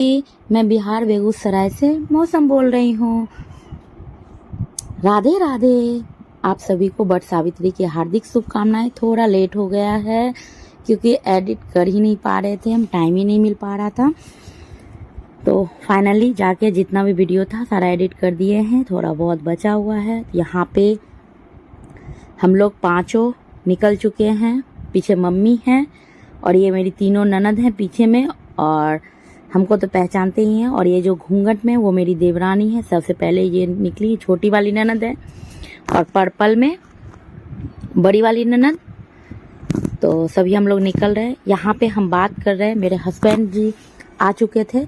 मैं बिहार बेगूसराय से मौसम बोल रही हूँ। राधे राधे। आप सभी को बट सावित्री की हार्दिक शुभकामनाएं। थोड़ा लेट हो गया है क्योंकि एडिट कर ही नहीं पा रहे थे हम, टाइम ही नहीं मिल पा रहा था। तो फाइनली जाके जितना भी वीडियो था सारा एडिट कर दिए हैं, थोड़ा बहुत बचा हुआ है। यहाँ पे हम लोग पांचों निकल चुके हैं। पीछे मम्मी हैं और ये मेरी तीनों ननद हैं पीछे में, और हमको तो पहचानते ही हैं। और ये जो घूंघट में वो मेरी देवरानी है, सबसे पहले ये निकली, छोटी वाली ननद है। और पर्पल में बड़ी वाली ननद। तो सभी हम लोग निकल रहे हैं। यहाँ पे हम बात कर रहे हैं, मेरे हस्बैंड जी आ चुके थे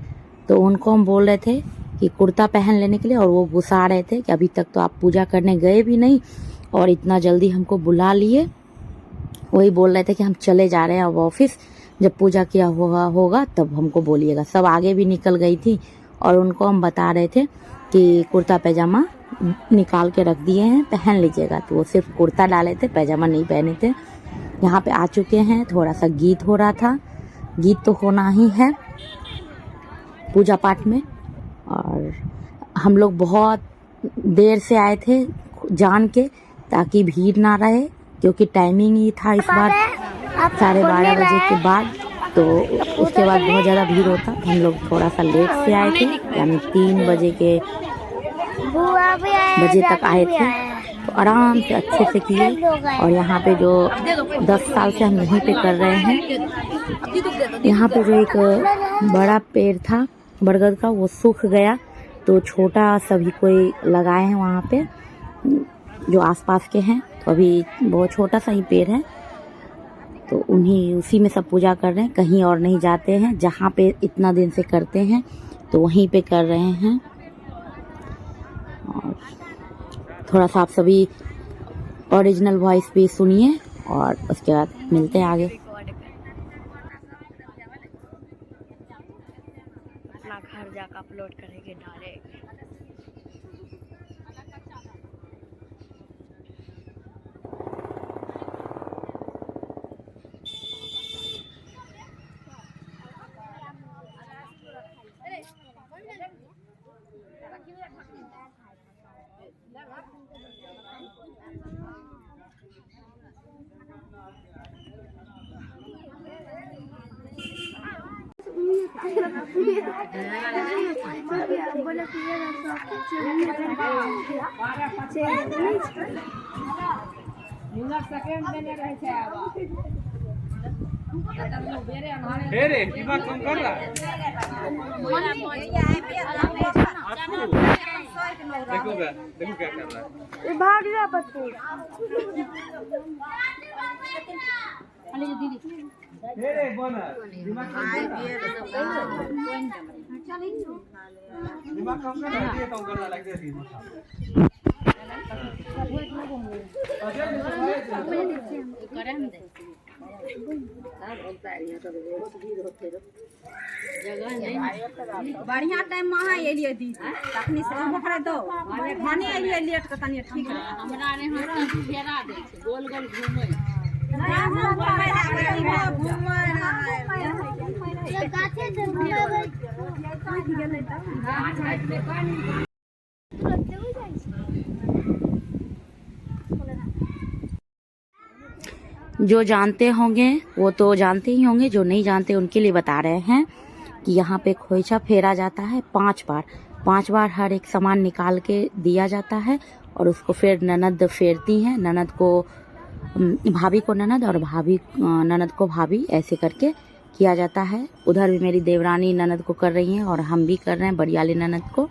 तो उनको हम बोल रहे थे कि कुर्ता पहन लेने के लिए, और वो गुस्सा रहे थे कि अभी तक तो आप पूजा करने गए भी नहीं और इतना जल्दी हमको बुला लिए। वही बोल रहे थे कि हम चले जा रहे हैं अब ऑफिस, जब पूजा किया होगा तब हमको बोलिएगा। सब आगे भी निकल गई थी और उनको हम बता रहे थे कि कुर्ता पैजामा निकाल के रख दिए हैं, पहन लीजिएगा। तो वो सिर्फ कुर्ता डाले थे, पैजामा नहीं पहने थे। यहाँ पे आ चुके हैं। थोड़ा सा गीत हो रहा था, गीत तो होना ही है पूजा पाठ में। और हम लोग बहुत देर से आए थे जान के, ताकि भीड़ ना रहे, क्योंकि टाइमिंग ही था इस बार 12:30 बजे के बाद। तो उसके बाद बहुत ज़्यादा भीड़ होता। हम लोग थोड़ा सा लेट से आए थे, यानी 3 बजे तक आए थे। तो आराम से अच्छे से किए। और यहाँ पे जो 10 साल से हम यहीं पे कर रहे हैं, यहाँ पे जो एक बड़ा पेड़ था बरगद का, वो सूख गया, तो छोटा सभी कोई लगाए हैं वहाँ पे जो आसपास के हैं। तो अभी बहुत छोटा सा ही पेड़ है, तो उसी में सब पूजा कर रहे हैं। कहीं और नहीं जाते हैं, जहाँ पे इतना दिन से करते हैं तो वहीं पे कर रहे हैं। और थोड़ा सा आप सभी ओरिजिनल वॉइस भी सुनिए और उसके बाद मिलते हैं आगे। अपना घर जाकर अपलोड करेंगे डायरेक्ट। दिमाग कम कर रहा है। देखो क्या कर रहा है। भाग जा बच्चों। दिमाग कम कर रहा है, कम कर रहा लग बढ़िया टाइम में अहाँ एलिए दी तखनी से भरे दो खाने एलिए लेट के तनी ठीक है। हमरा रे हम फेरा दे छै, गोल गोल घूमै गाछे से जो जानते होंगे वो तो जानते ही होंगे, जो नहीं जानते उनके लिए बता रहे हैं कि यहाँ पे खोइछा फेरा जाता है 5 बार। 5 बार हर एक सामान निकाल के दिया जाता है और उसको फिर ननद फेरती हैं। ननद को भाभी को ननद और भाभी ननद को भाभी, ऐसे करके किया जाता है। उधर भी मेरी देवरानी ननद को कर रही हैं और हम भी कर रहे हैं बड़ी वाली ननद को।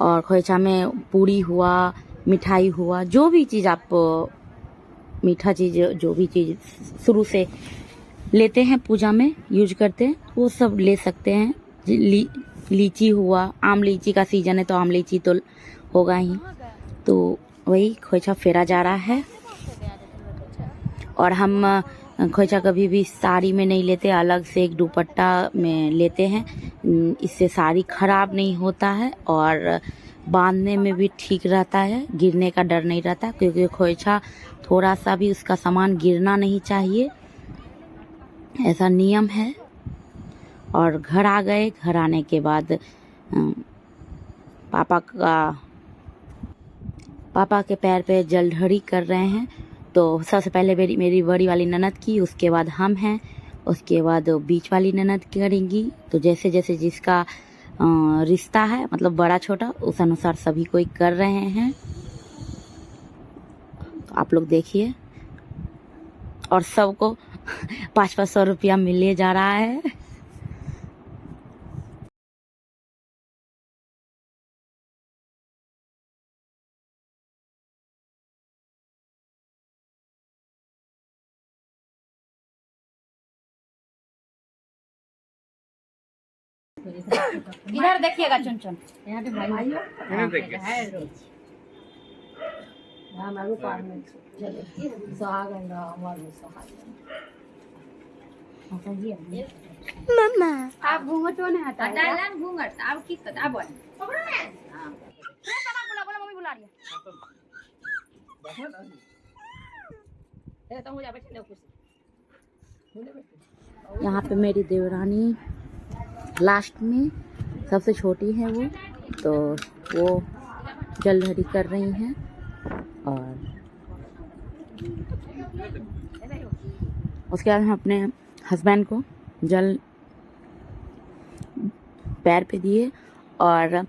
और खोइछा में पूरी हुआ, मिठाई हुआ, जो भी चीज़ आप मीठा चीज़, जो भी चीज़ शुरू से लेते हैं पूजा में यूज करते हैं, वो सब ले सकते हैं। लीची हुआ, आम लीची का सीजन है तो आम लीची तो होगा ही। तो वही खोइछा फेरा जा रहा है। और हम खोइछा कभी भी साड़ी में नहीं लेते, अलग से एक दुपट्टा में लेते हैं। इससे साड़ी खराब नहीं होता है और बांधने में भी ठीक रहता है, गिरने का डर नहीं रहता, क्योंकि खोइछा थोड़ा सा भी उसका सामान गिरना नहीं चाहिए, ऐसा नियम है। और घर आ गए। घर आने के बाद पापा के पैर पे जलढ़ी कर रहे हैं। तो सबसे पहले मेरी बड़ी वाली ननद की, उसके बाद हम हैं, उसके बाद बीच वाली ननद करेंगी। तो जैसे जैसे जिसका रिश्ता है, मतलब बड़ा छोटा, उस अनुसार सभी कोई कर रहे हैं। तो आप लोग देखिए, और सबको 500-500 रुपया मिले जा रहा है। इधर देखिएगा चुन इन्हें देखिए आप घूंघटो नहीं हटा डालन घूंघट आप की करता बोल मम्मी बुला रही है तो मुझे बैठने दो कुर्सी। यहाँ पे मेरी देवरानी लास्ट में सबसे छोटी है वो, तो वो जलढ़ी कर रही हैं। और उसके बाद हम अपने हस्बैंड को जल पैर पे दिए और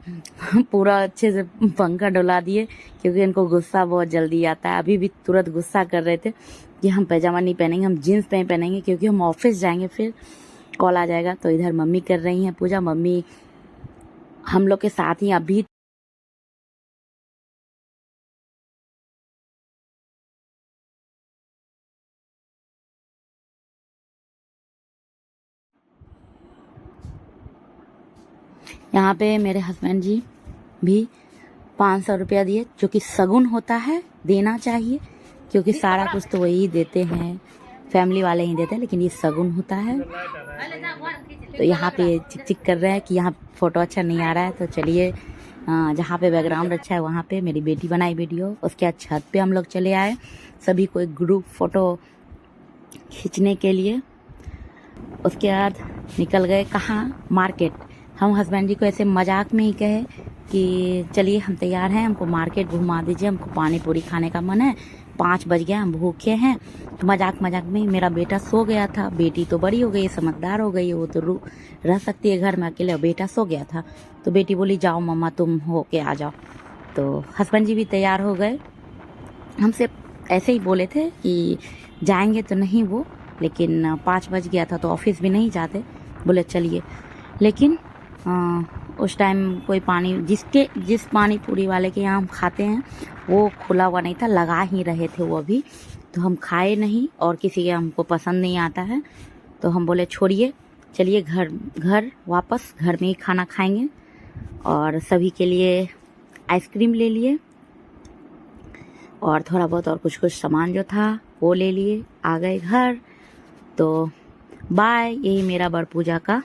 पूरा अच्छे से पंखा डुला दिए, क्योंकि इनको गुस्सा बहुत जल्दी आता है। अभी भी तुरंत गुस्सा कर रहे थे कि हम पैजामा नहीं पहनेंगे, हम जीन्स पहनेंगे, क्योंकि हम ऑफिस जाएंगे, फिर कॉल आ जाएगा। तो इधर मम्मी कर रही हैं पूजा। मम्मी हम लोग के साथ ही अभी यहाँ पे मेरे हस्बैंड जी भी 500 रुपया दिए, जो कि सगुन होता है, देना चाहिए, क्योंकि सारा कुछ तो वही देते हैं, फैमिली वाले ही देते हैं, लेकिन ये सगुन होता है। तो यहाँ पे चिक चिक कर रहे हैं कि यहाँ फोटो अच्छा नहीं आ रहा है। तो चलिए, जहाँ पे बैकग्राउंड अच्छा है वहाँ पे मेरी बेटी बनाई वीडियो। उसके बाद छत पे हम लोग चले आए, सभी को एक ग्रुप फोटो खींचने के लिए। उसके बाद निकल गए कहाँ, मार्केट। हम हस्बैंड जी को ऐसे मजाक में ही कहे कि चलिए हम तैयार हैं, हमको मार्केट घुमा दीजिए, हमको पानी पूरी खाने का मन है, 5 बज गया, हम भूखे हैं। तो मजाक में ही मेरा बेटा सो गया था। बेटी तो बड़ी हो गई, समझदार हो गई, वो तो रह सकती है घर में अकेले। बेटा सो गया था, तो बेटी बोली जाओ मम्मा तुम हो के आ जाओ। तो हस्बैंड जी भी तैयार हो गए। हमसे ऐसे ही बोले थे कि जाएंगे तो नहीं वो, लेकिन 5 बज गया था तो ऑफिस भी नहीं जाते, बोले चलिए। लेकिन उस टाइम कोई पानी जिस पानी पूरी वाले के यहाँ हम खाते हैं वो खुला हुआ नहीं था, लगा ही रहे थे वो अभी। तो हम खाए नहीं, और किसी के हमको पसंद नहीं आता है। तो हम बोले छोड़िए, चलिए घर वापस घर में ही खाना खाएंगे। और सभी के लिए आइसक्रीम ले लिए, और थोड़ा बहुत और कुछ सामान जो था वो ले लिए, आ गए घर। तो बाय, यही मेरा बड़ पूजा का